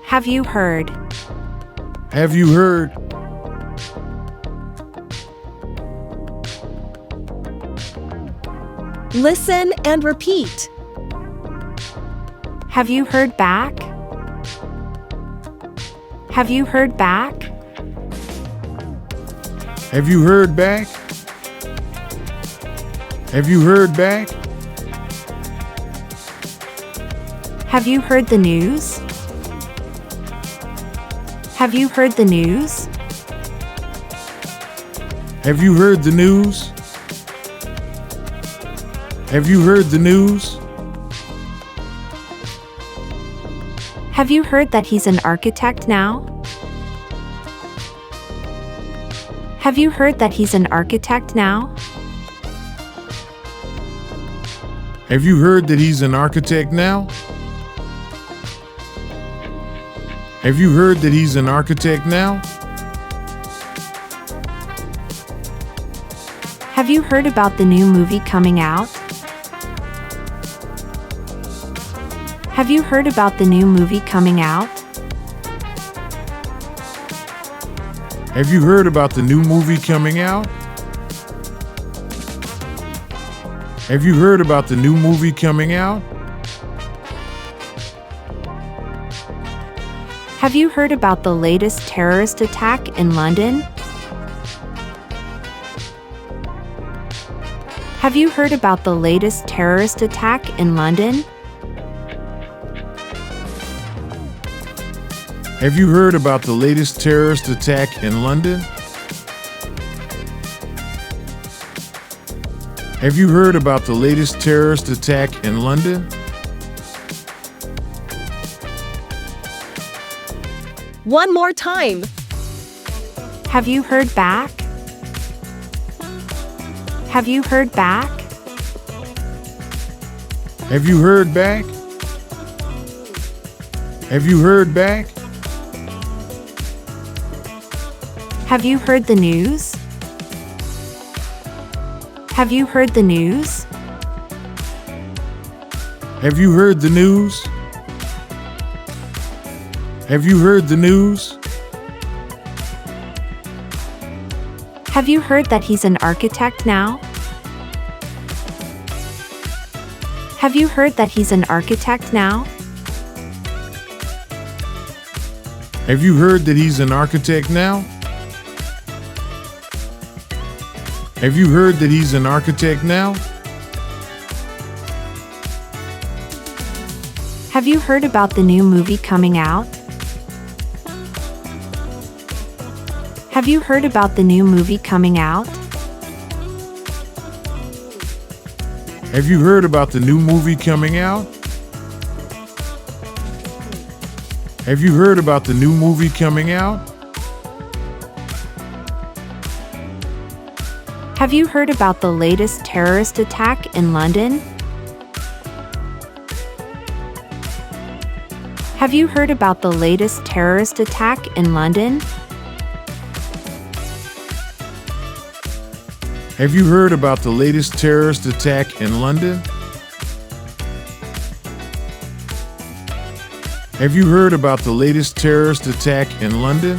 Have you heard? Have you heard? Listen and repeat. Have you heard back? Have you heard back? Have you heard back? Have you heard back? Have you heard the news? Have you heard the news? Have you heard the news? Have you heard the news? Have you heard that he's an architect now? Have you heard that he's an architect now? Have you heard that he's an architect now? Have you heard that he's an architect now? Have you heard about the new movie coming out? Have you heard about the new movie coming out? Have you heard about the new movie coming out? Have you heard about the new movie coming out? Have you heard about the latest terrorist attack in London? Have you heard about the latest terrorist attack in London? Have you heard about the latest terrorist attack in London? Have you heard about the latest terrorist attack in London? One more time. Have you heard back? Have you heard back? Have you heard back? Have you heard back? Have you heard the news? Have you heard the news? Have you heard the news? Have you heard the news? Have you heard that he's an architect now? Have you heard that he's an architect now? Have you heard that he's an architect now? Have you heard that he's an architect now? Have you heard about the new movie coming out? Have you heard about the new movie coming out? Have you heard about the new movie coming out? Have you heard about the new movie coming out? Have you heard about the latest terrorist attack in London? Have you heard about the latest terrorist attack in London? Have you heard about the latest terrorist attack in London? Have you heard about the latest terrorist attack in London?